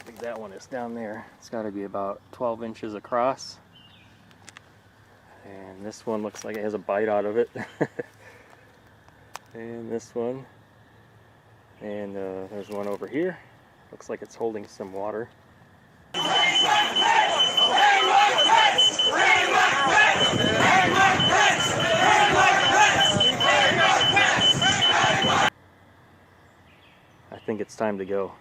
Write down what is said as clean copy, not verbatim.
big that one is down there. It's got to be about 12 inches across. And this one looks like it has a bite out of it. And this one. And there's one over here. Looks like it's holding some water. I think it's time to go.